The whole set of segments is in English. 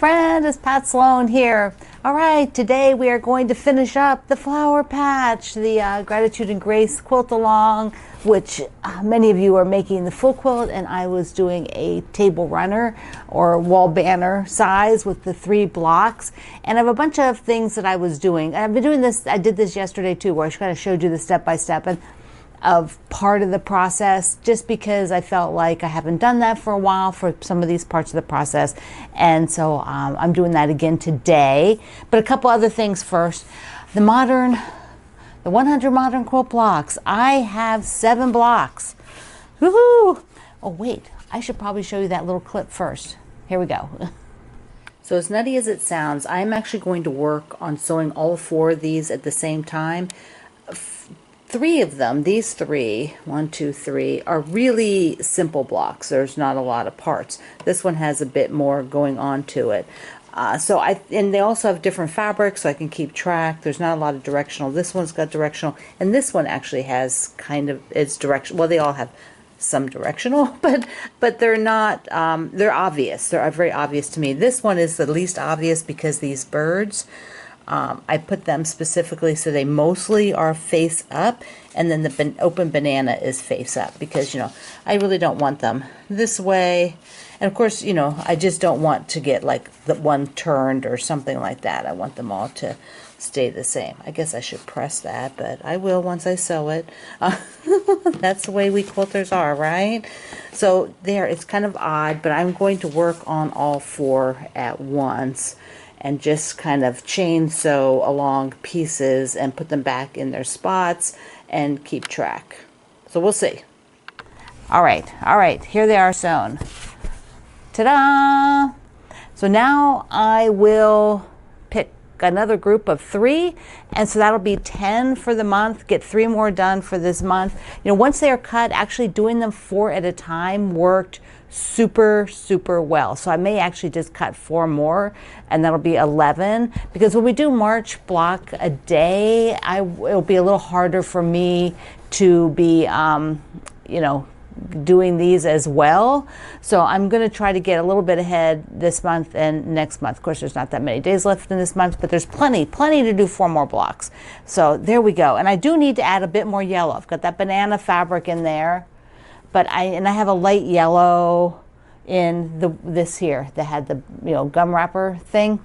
friend, it's Pat Sloan here. All right, today we are going to finish up the flower patch, the Gratitude and Grace quilt along, which many of you are making the full quilt, and I was doing a table runner or wall banner size with the 3 blocks. And I have a bunch of things that I was doing. I've been doing this, I did this yesterday too, where I kind of showed you the step-by-step of part of the process, just because I felt like I haven't done that for a while for some of these parts of the process. And so I'm doing that again today. But a couple other things first. The 100 modern quilt blocks. I have 7 blocks. Woohoo! Oh wait, I should probably show you that little clip first. Here we go. So as nutty as it sounds, I'm actually going to work on sewing all 4 of these at the same time. 3 of them, these 3, 1, 2, 3, are really simple blocks. There's not a lot of parts. This one has a bit more going on to it. And they also have different fabrics, so I can keep track. There's not a lot of directional. This one's got directional, and this one actually has kind of its direction. Well, they all have some directional, but they're not. They're obvious. They're very obvious to me. This one is the least obvious because these birds. I put them specifically so they mostly are face up, and then the open banana is face up because, I really don't want them this way. And of course, I just don't want to get like the one turned or something like that. I want them all to stay the same. I guess I should press that, but I will once I sew it. That's the way we quilters are, right? So there, it's kind of odd, but I'm going to work on all 4 at once and just kind of chain sew along pieces and put them back in their spots and keep track. So we'll see. All right, here they are sewn. Ta-da! So now I will pick another group of 3, and so that'll be 10 for the month. Get 3 more done for this month. Once they are cut, actually doing them 4 at a time worked super well. So I may actually just cut 4 more, and that'll be 11, because when we do March block a day, it'll be a little harder for me to be doing these as well. So I'm going to try to get a little bit ahead this month and next month. Of course, there's not that many days left in this month, but there's plenty to do 4 more blocks. So there we go. And I do need to add a bit more yellow. I've got that banana fabric in there, but I have a light yellow in this here that had the gum wrapper thing.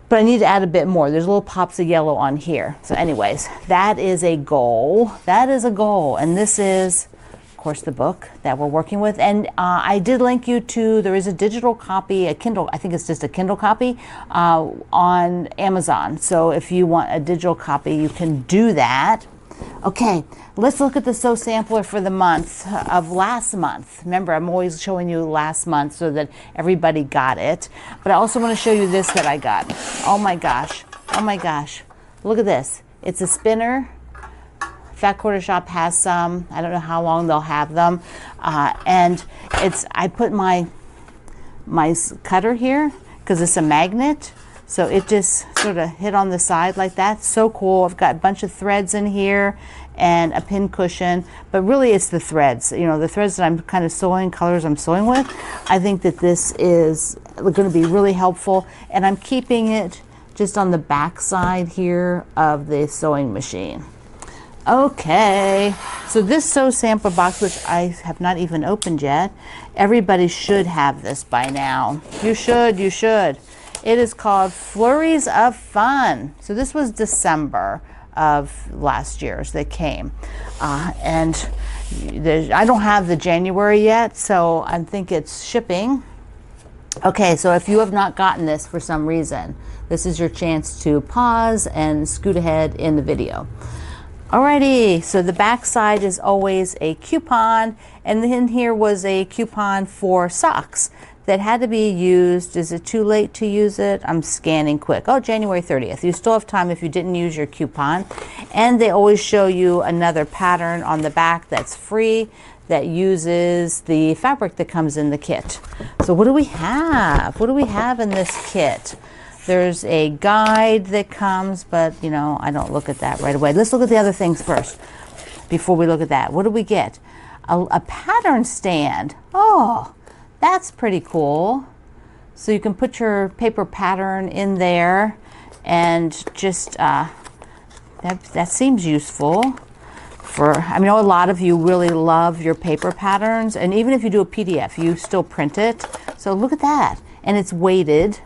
But I need to add a bit more. There's little pops of yellow on here. So anyways, that is a goal. That is a goal. And this is, of course, the book that we're working with. And I did link you to, there is a digital copy, a Kindle, I think it's just a Kindle copy, on Amazon. So if you want a digital copy, you can do that. Okay, let's look at the sew sampler for the month of last month. Remember, I'm always showing you last month so that everybody got it. But I also want to show you this that I got. Oh my gosh. Look at this. It's a spinner. Fat Quarter Shop has some. I don't know how long they'll have them. And I put my cutter here because it's a magnet. So it just sort of hit on the side like that. So cool. I've got a bunch of threads in here and a pin cushion, but really it's the threads. The threads that I'm kind of sewing, colors I'm sewing with. I think that this is going to be really helpful, and I'm keeping it just on the back side here of the sewing machine. Okay, so this sew sampler box, which I have not even opened yet, everybody should have this by now. You should. It is called Flurries of Fun. So this was December of last year's that came. And I don't have the January yet, so I think it's shipping. Okay, so if you have not gotten this for some reason, this is your chance to pause and scoot ahead in the video. Alrighty, so the back side is always a coupon, and then here was a coupon for socks that had to be used. Is it too late to use it? I'm scanning quick. Oh, January 30th. You still have time if you didn't use your coupon. And they always show you another pattern on the back that's free that uses the fabric that comes in the kit. So what do we have? What do we have in this kit? There's a guide that comes, but I don't look at that right away. Let's look at the other things first before we look at that. What do we get? A pattern stand. Oh, that's pretty cool. So you can put your paper pattern in there and just, that seems useful. I know a lot of you really love your paper patterns, and even if you do a PDF, you still print it. So look at that, and it's weighted.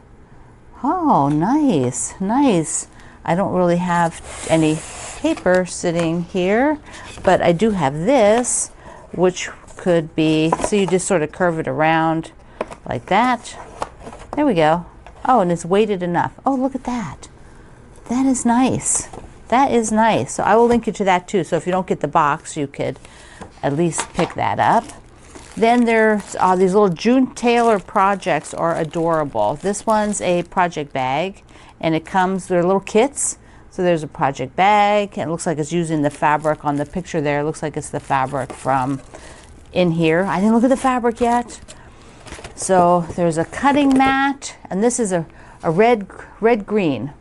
Oh, nice, nice. I don't really have any paper sitting here, but I do have this, which could be, so you just sort of curve it around like that. There we go. Oh, and it's weighted enough. Oh, look at that. That is nice. That is nice. So I will link you to that too. So if you don't get the box, you could at least pick that up. Then there's these little June Taylor projects are adorable. This one's a project bag, and it comes, they're little kits. So there's a project bag, and it looks like it's using the fabric on the picture there. It looks like it's the fabric from in here. I didn't look at the fabric yet. So there's a cutting mat, and this is a red-green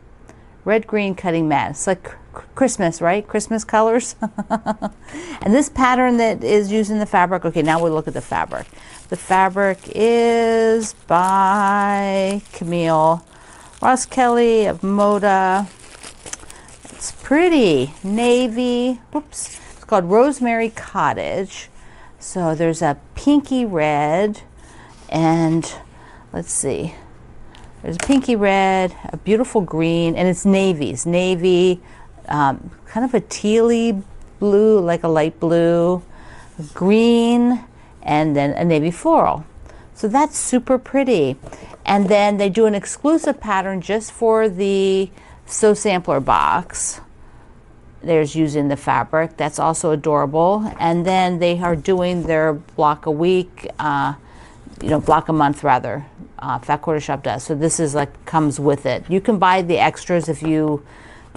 cutting mat. It's like Christmas, right? Christmas colors. And this pattern that is using the fabric, okay, now we'll look at the fabric. The fabric is by Camille Ross Kelly of Moda. It's pretty navy. Whoops. It's called Rosemary Cottage. So there's a pinky red, and let's see. There's a pinky red, a beautiful green, and it's navies. Navy, kind of a tealy blue, like a light blue, green, and then a navy floral. So that's super pretty. And then they do an exclusive pattern just for the Sew Sampler box. There's using the fabric. That's also adorable. And then they are doing their block a week, block a month rather. Fat Quarter Shop does. So this is like comes with it. You can buy the extras if you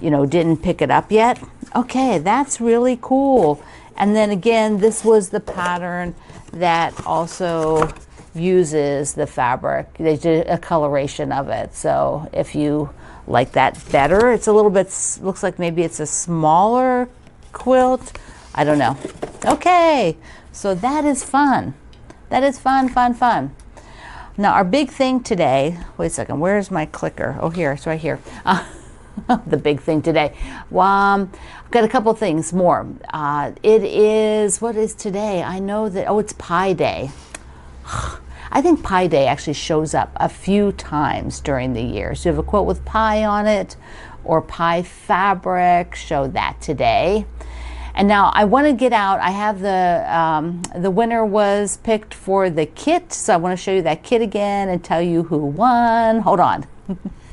didn't pick it up yet. Okay, that's really cool. And then again, this was the pattern that also uses the fabric. They did a coloration of it. So if you like that better, it's a little bit, looks like maybe it's a smaller quilt. I don't know. Okay, so that is fun. That is fun, fun, fun. Now our big thing today, wait a second, where's my clicker? Oh, here, it's right here. The big thing today. I've got a couple things more. It is, what is today? I know that, it's Pie Day. I think Pie Day actually shows up a few times during the year. So you have a quilt with pie on it or pie fabric, show that today. And now I want to get out, I have the winner was picked for the kit. So I want to show you that kit again and tell you who won. Hold on.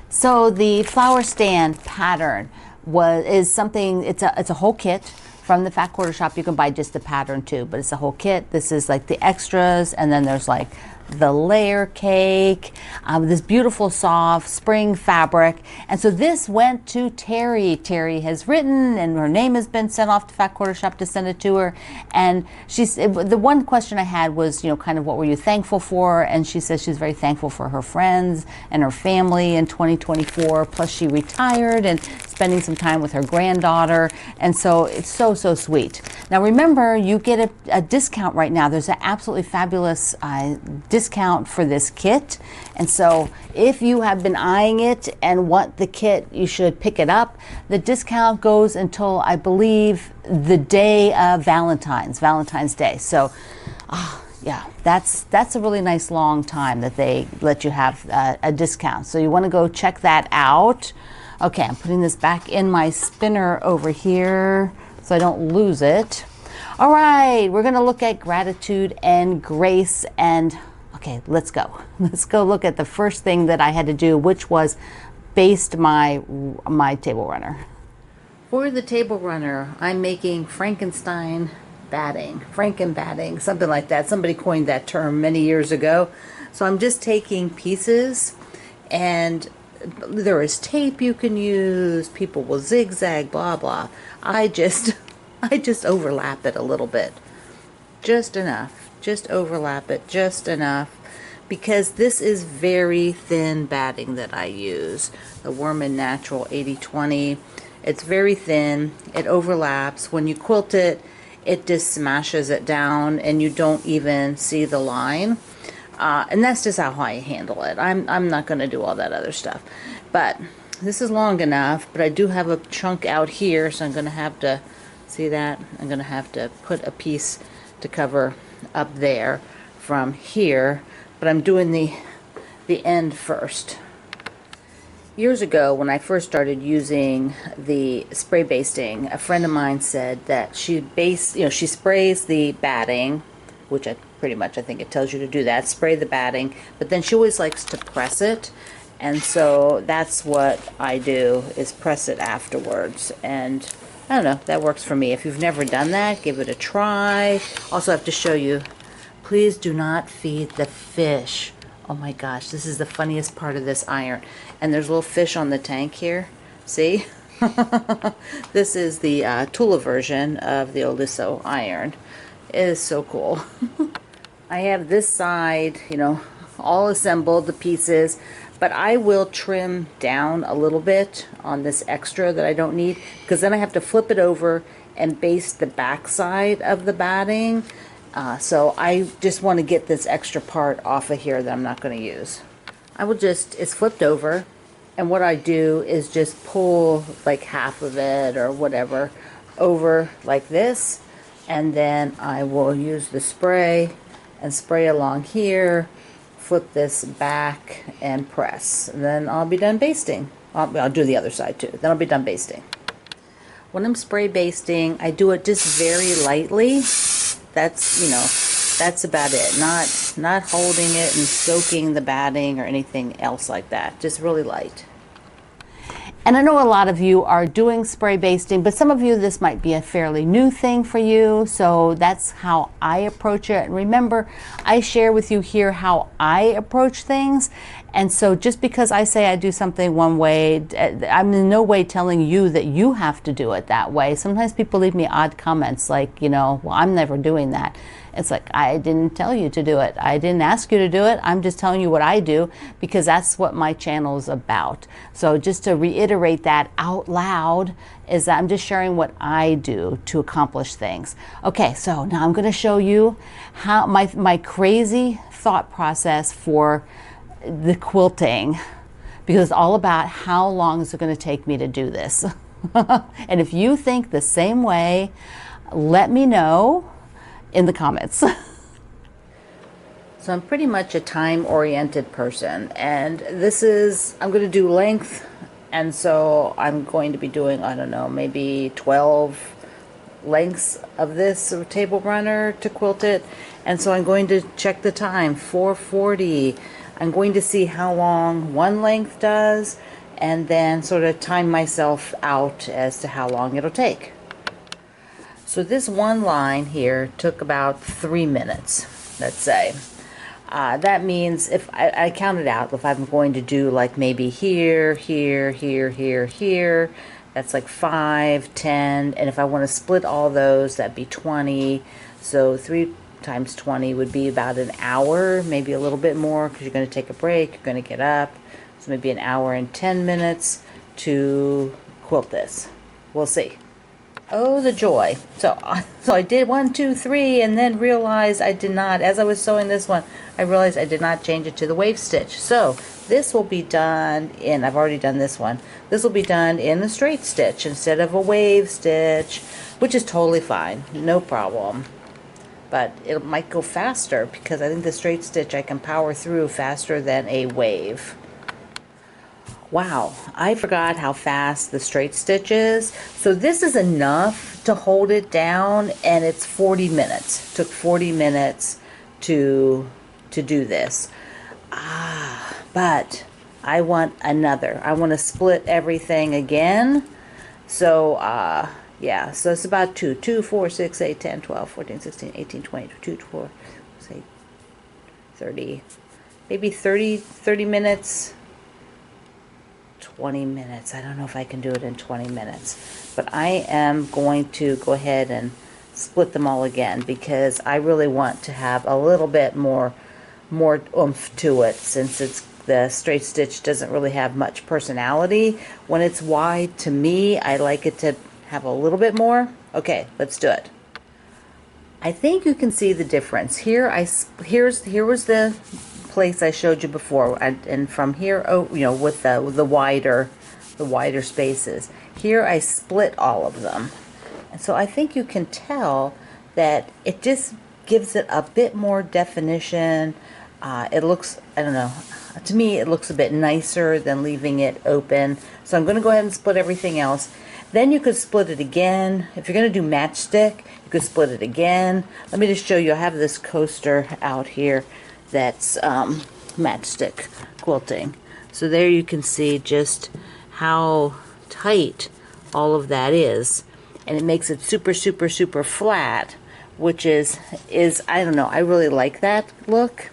So the flower stand pattern is something, it's a whole kit from the Fat Quarter Shop. You can buy just the pattern too, but it's a whole kit. This is like the extras, and then there's like the layer cake, this beautiful soft spring fabric. And so this went to Terry. Terry has written, and her name has been sent off to Fat Quarter Shop to send it to her. And the one question I had was, kind of what were you thankful for? And she says she's very thankful for her friends and her family in 2024. Plus she retired and spending some time with her granddaughter. And so it's so, so sweet. Now remember, you get a discount right now. There's an absolutely fabulous discount for this kit. And so if you have been eyeing it and want the kit, you should pick it up. The discount goes until, I believe, the day of Valentine's Day. So yeah, that's a really nice long time that they let you have a discount. So you want to go check that out. Okay, I'm putting this back in my spinner over here so I don't lose it. All right, we're going to look at gratitude and grace. And okay, let's go. Let's go look at the first thing that I had to do, which was baste my table runner. For the table runner, I'm making Frankenstein batting, Franken batting, something like that. Somebody coined that term many years ago. So I'm just taking pieces, and there is tape you can use. People will zigzag, blah, blah. I just overlap it a little bit. Just enough. Just overlap it just enough, because this is very thin batting that I use. The Worman Natural 80/20. It's very thin. It overlaps. When you quilt it, it just smashes it down and you don't even see the line. And that's just how I handle it. I'm not going to do all that other stuff. But this is long enough, but I do have a chunk out here, so I'm going to have to, see that? I'm going to have to put a piece to cover up there from here, but I'm doing the end first. Years ago, when I first started using the spray basting, a friend of mine said that she sprays the batting, which I think it tells you to do that, spray the batting, but then she always likes to press it, and so that's what I do, is press it afterwards. And I don't know, that works for me. If you've never done that, give it a try. Also, I have to show you, please do not feed the fish. Oh my gosh, this is the funniest part of this iron. And there's little fish on the tank here. See? This is the Tula version of the Oliso iron. It is so cool. I have this side, all assembled, the pieces, but I will trim down a little bit on this extra that I don't need, because then I have to flip it over and baste the back side of the batting. So I just want to get this extra part off of here that I'm not going to use. It's flipped over, and what I do is just pull like half of it or whatever over like this, and then I will use the spray and spray along here, flip this back and press, and then I'll be done basting. I'll do the other side too, then I'll be done basting. When I'm spray basting, I do it just very lightly. That's about it. Not holding it and soaking the batting or anything else like that. Just really light. And I know a lot of you are doing spray basting, but some of you, this might be a fairly new thing for you. So that's how I approach it. And remember, I share with you here how I approach things. And so just because I say I do something one way, I'm in no way telling you that you have to do it that way. Sometimes people leave me odd comments like, well, I'm never doing that. It's like, I didn't tell you to do it. I didn't ask you to do it. I'm just telling you what I do, because that's what my channel is about. So just to reiterate that out loud, is that I'm just sharing what I do to accomplish things. Okay, so now I'm going to show you how my crazy thought process for the quilting, because it's all about how long is it going to take me to do this. And if you think the same way, let me know in the comments. So I'm pretty much a time-oriented person, and I'm going to do length, and so I'm going to be doing, I don't know, maybe 12 lengths of this table runner to quilt it. And so I'm going to check the time, 4:40. I'm going to see how long one length does, and then sort of time myself out as to how long it'll take. So this one line here took about 3 minutes, let's say. That means if I counted out, if I'm going to do like maybe here, here, here, here, here, that's like 5, 10, and if I want to split all those, that'd be 20. So 3 times 20 would be about an hour, maybe a little bit more, because you're going to take a break, you're going to get up. So maybe an hour and 10 minutes to quilt this. We'll see. Oh, the joy. So I did 1, 2, 3, and then realized I did not, as I was sewing this one, I realized I did not change it to the wave stitch. So this will be done in, I've already done this one, this will be done in a straight stitch instead of a wave stitch, which is totally fine, no problem. But it might go faster, because I think the straight stitch I can power through faster than a wave. Wow, I forgot how fast the straight stitch is. So this is enough to hold it down, and it's 40 minutes. It took 40 minutes to do this. But I want another. I want to split everything again. So yeah, so it's about 2, 4, 6, 8, 10, 12, 14, 16, 18, 20, 22, 24, say 30, maybe 30 minutes. 20 minutes. I don't know if I can do it in 20 minutes, but I am going to go ahead and split them all again, because I really want to have a little bit more oomph to it, since the straight stitch doesn't really have much personality. When it's wide, to me, I like it to have a little bit more. Okay, let's do it. I think you can see the difference. Here was the place I showed you before, and from here, oh, you know, with the wider spaces. Here I split all of them. And so I think you can tell that it just gives it a bit more definition. It looks, I don't know, to me it looks a bit nicer than leaving it open. So I'm going to go ahead and split everything else. Then you could split it again. If you're going to do matchstick, you could split it again. Let me just show you. I have this coaster out here that's matchstick quilting. So there you can see just how tight all of that is. And it makes it super, super, super flat, which is I don't know, I really like that look.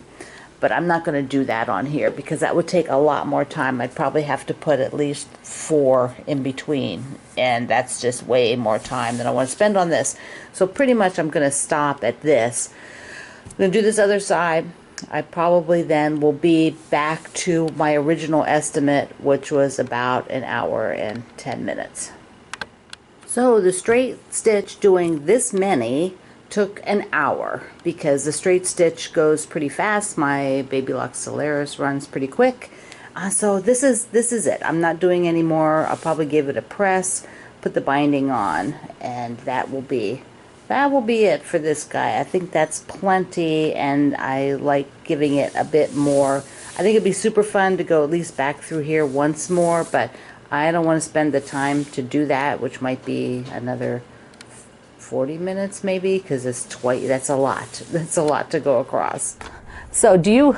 But I'm not going to do that on here because that would take a lot more time. I'd probably have to put at least 4 in between, and that's just way more time than I want to spend on this. So pretty much I'm going to stop at this. I'm going to do this other side. I probably then will be back to my original estimate, which was about 1 hour and 10 minutes. So the straight stitch doing this many took 1 hour because the straight stitch goes pretty fast. My Baby Lock Solaris runs pretty quick. So this is it. I'm not doing any more. I'll probably give it a press, put the binding on, and that will be it for this guy. I think that's plenty, and I like giving it a bit more. I think it'd be super fun to go at least back through here once more, but I don't want to spend the time to do that, which might be another 40 minutes maybe, because that's a lot. That's a lot to go across. So do you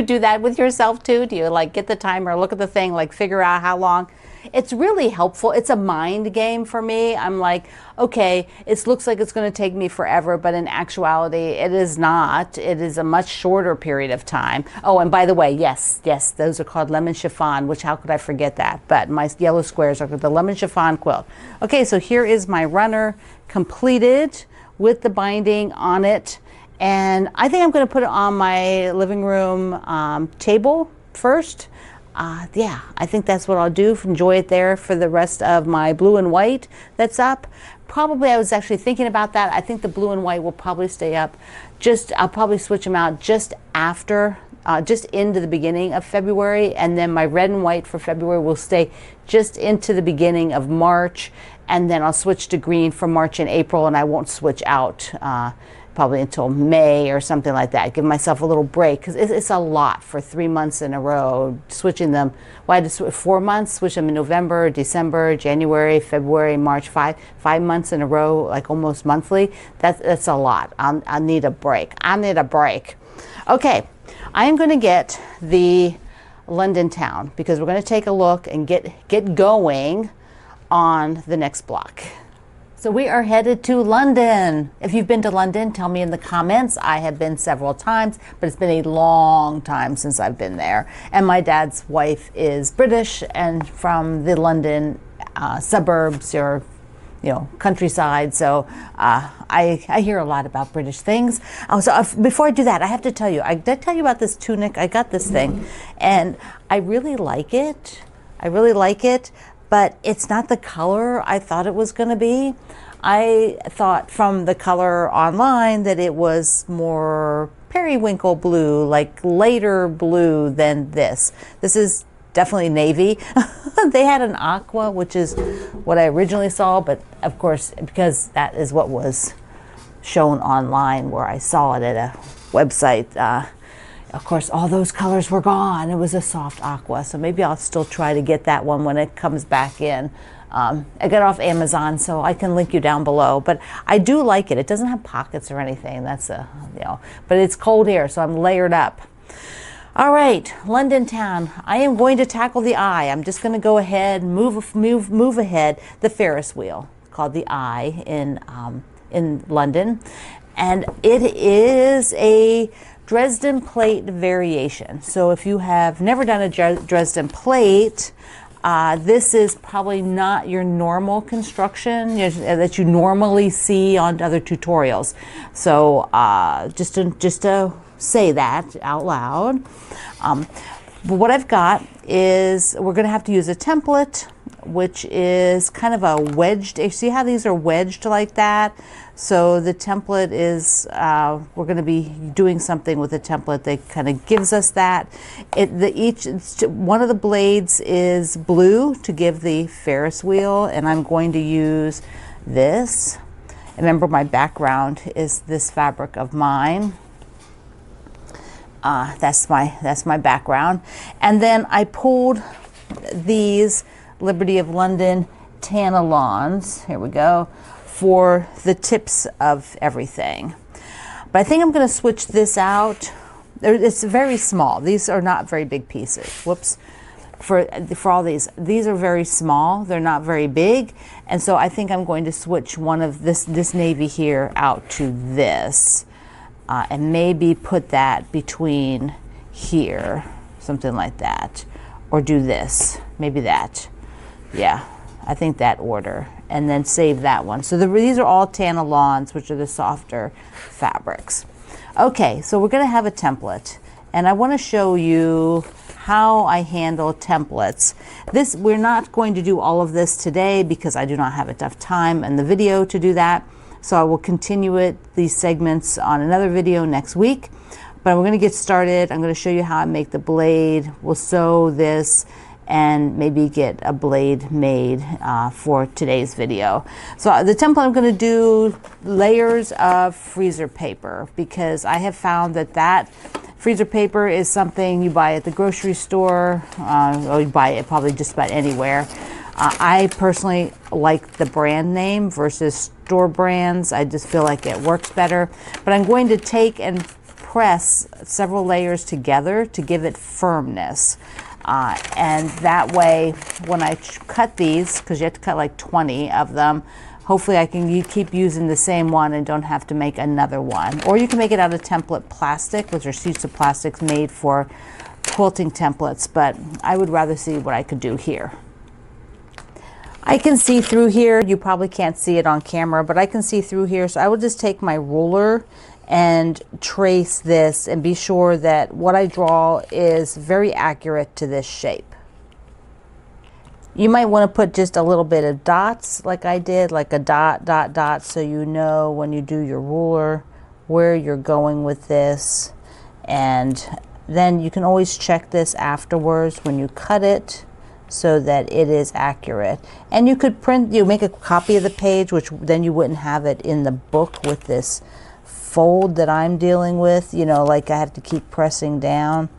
do that with yourself too? Do you like get the timer, look at the thing, like figure out how long? It's really helpful. It's a mind game for me. I'm like, okay, it looks like it's going to take me forever, but in actuality, it is not. It is a much shorter period of time. Oh, and by the way, yes, those are called lemon chiffon, which how could I forget that? But my yellow squares are the lemon chiffon quilt. Okay, so here is my runner completed with the binding on it. And I think I'm going to put it on my living room table first. Yeah, I think that's what I'll do. Enjoy it there for the rest of my blue and white that's up. Probably, I was actually thinking about that. I think the blue and white will probably stay up. I'll probably switch them out just after, just into the beginning of February. And then my red and white for February will stay just into the beginning of March. And then I'll switch to green for March and April, and I won't switch out probably until May or something like that. Give myself a little break because it's a lot for 3 months in a row. Switching them, well, I had to 4 months, switch them in November, December, January, February, March, five months in a row, like almost monthly. That's a lot. I need a break. I need a break. Okay, I am going to get the London Town because we're going to take a look and get going on the next block. So we are headed to London. If you've been to London, tell me in the comments. I have been several times, but it's been a long time since I've been there. And my dad's wife is British and from the London suburbs or countryside. So I hear a lot about British things. Before I do that, I have to tell you, I did tell you about this tunic. I got this thing and I really like it. But it's not the color I thought it was going to be. I thought from the color online that it was more periwinkle blue, like lighter blue than this. This is definitely navy. They had an aqua, which is what I originally saw, but of course, because that is what was shown online where I saw it at a website, of course, all those colors were gone. It was a soft aqua, so maybe I'll still try to get that one when it comes back in. I got it off Amazon, so I can link you down below. But I do like it. It doesn't have pockets or anything. That's but it's cold here, so I'm layered up. All right, London Town. I am going to tackle the eye. I'm just going to go ahead, move ahead. The Ferris wheel called the Eye in London, and it is a Dresden plate variation. So if you have never done a Dresden plate, this is probably not your normal construction that you normally see on other tutorials. So just to say that out loud. But what I've got is we're going to have to use a template, which is kind of a wedged. You see how these are wedged like that? So the template is, we're going to be doing something with the template that kind of gives us that. One of the blades is blue to give the Ferris wheel, and I'm going to use this. Remember, my background is this fabric of mine. That's my background. And then I pulled these Liberty of London Tanalons. Here we go. For the tips of everything. But I think I'm going to switch this out. It's very small. These are not very big pieces. Whoops. For all these are very small. They're not very big. And so I think I'm going to switch one of this navy here out to this. And maybe put that between here. Something like that. Or do this. Maybe that. Yeah. I think that order, and then save that one. So these are all Tanalons, which are the softer fabrics. Okay, so we're gonna have a template, and I wanna show you how I handle templates. We're not going to do all of this today because I do not have enough time in the video to do that. So I will continue these segments on another video next week. But we're gonna get started. I'm gonna show you how I make the blade. We'll sew this, and maybe get a blade made for today's video. So the template, I'm going to do layers of freezer paper, because I have found that freezer paper is something you buy at the grocery store, or you buy it probably just about anywhere. I personally like the brand name versus store brands. I just feel like it works better. But I'm going to take and press several layers together to give it firmness. And that way, when I cut these, because you have to cut like 20 of them, hopefully I can keep using the same one and don't have to make another one. Or you can make it out of template plastic, which are sheets of plastics made for quilting templates, but I would rather see what I could do here. I can see through here. You probably can't see it on camera, but I can see through here. So I will just take my ruler and trace this and be sure that what I draw is very accurate to this shape. You might want to put just a little bit of dots like I did, like a dot, dot, dot, so you know when you do your ruler where you're going with this. And then you can always check this afterwards when you cut it so that it is accurate. And you could make a copy of the page, which then you wouldn't have it in the book with this fold that I'm dealing with, like I have to keep pressing down,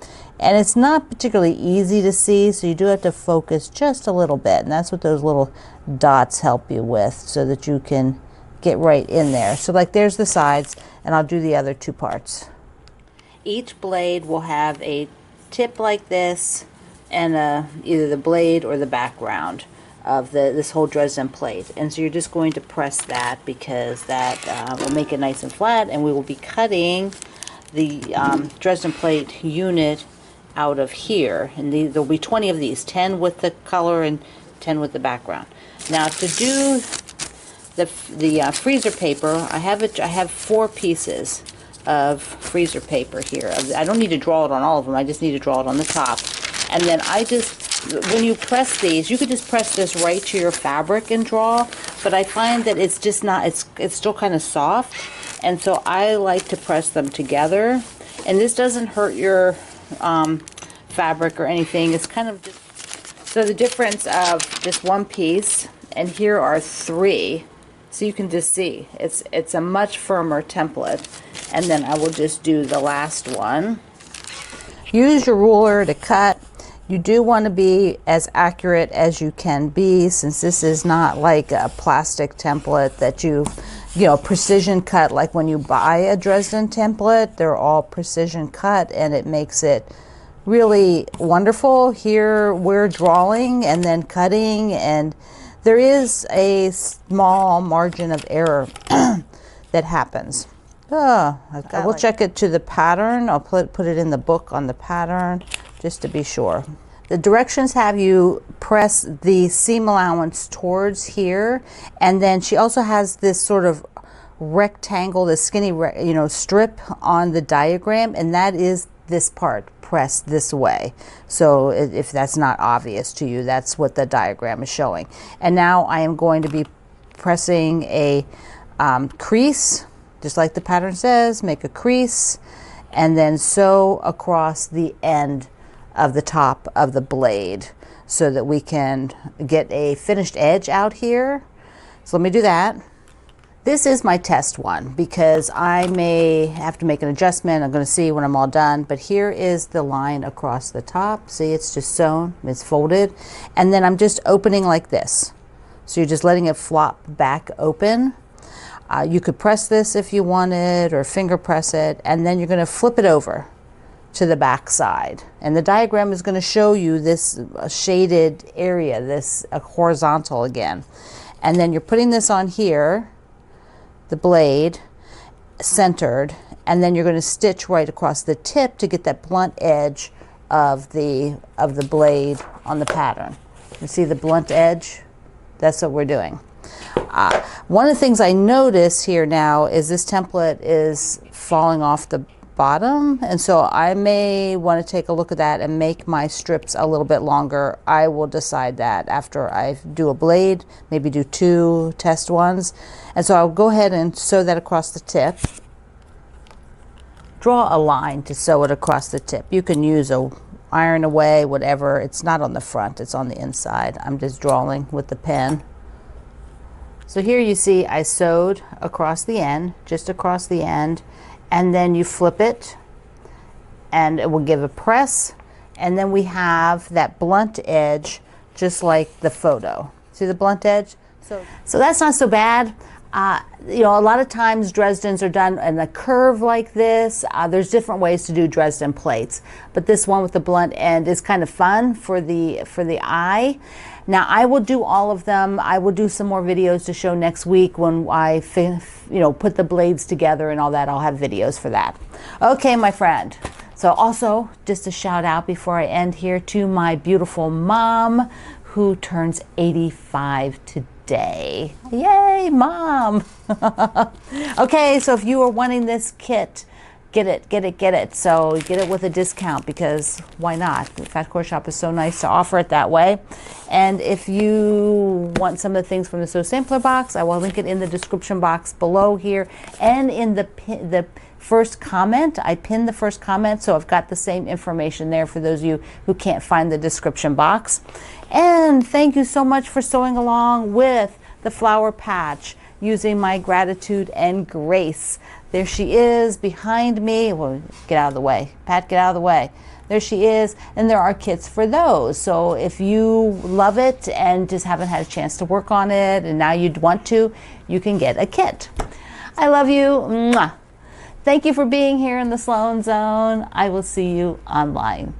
and it's not particularly easy to see, so you do have to focus just a little bit, and that's what those little dots help you with, so that you can get right in there. So like there's the sides, and I'll do the other two parts. Each blade will have a tip like this, and either the blade or the background of this whole Dresden plate. And so you're just going to press that, because that will make it nice and flat, and we will be cutting the Dresden plate unit out of here. And there'll be 20 of these, 10 with the color and 10 with the background. Now to do the freezer paper, I have 4 pieces of freezer paper here. I don't need to draw it on all of them, I just need to draw it on the top. And then when you press these, you could just press this right to your fabric and draw, but I find that it's just not, it's still kind of soft, and so I like to press them together. And this doesn't hurt your fabric or anything. It's kind of just, so the difference of this one piece and here are 3, so you can just see it's a much firmer template. And then I will just do the last one. Use your ruler to cut. You do want to be as accurate as you can be, since this is not like a plastic template that you precision cut like when you buy a Dresden template. They're all precision cut, and it makes it really wonderful. Here we're drawing and then cutting, and there is a small margin of error that happens. I will check it to the pattern. I'll put it in the book on the pattern just to be sure. The directions have you press the seam allowance towards here, and then she also has this sort of rectangle, this skinny strip on the diagram, and that is this part, press this way. So if that's not obvious to you, that's what the diagram is showing. And now I am going to be pressing a crease, just like the pattern says, make a crease, and then sew across the end of the top of the blade so that we can get a finished edge out here. So let me do that. This is my test one because I may have to make an adjustment. I'm going to see when I'm all done, but here is the line across the top. See, it's just sewn, it's folded, and then I'm just opening like this. So you're just letting it flop back open. You could press this if you wanted, or finger press it, and then you're going to flip it over to the back side. And the diagram is going to show you this shaded area, this horizontal again. And then you're putting this on here, the blade centered, and then you're going to stitch right across the tip to get that blunt edge of the blade on the pattern. You see the blunt edge? That's what we're doing. One of the things I notice here now is this template is falling off the bottom, and so I may want to take a look at that and make my strips a little bit longer. I will decide that after I do a blade, maybe do 2 test ones. And so I'll go ahead and sew that across the tip. Draw a line to sew it across the tip. You can use a iron away, whatever. It's not on the front, it's on the inside. I'm just drawing with the pen. So here you see I sewed across the end, just across the end, and then you flip it and it will give a press, and then we have that blunt edge just like the photo. See the blunt edge? So that's not so bad. You know, a lot of times Dresdens are done in a curve like this. There's different ways to do Dresden plates, but this one with the blunt end is kind of fun for the eye. Now I will do all of them. I will do some more videos to show next week when I put the blades together and all that. I'll have videos for that. Okay, my friend. So also, just a shout out before I end here to my beautiful mom who turns 85 today. Yay, Mom! Okay, so if you are wanting this kit, get it. So get it with a discount, because why not? Fat Core Shop is so nice to offer it that way. And if you want some of the things from the Sew Sampler box, I will link it in the description box below here, and in the first comment. I pinned the first comment, so I've got the same information there for those of you who can't find the description box. And thank you so much for sewing along with the flower patch using my gratitude and grace. There she is behind me. Well, get out of the way. Pat, get out of the way. There she is, and there are kits for those. So if you love it and just haven't had a chance to work on it and now you'd want to, you can get a kit. I love you. Mwah. Thank you for being here in the Sloan Zone. I will see you online.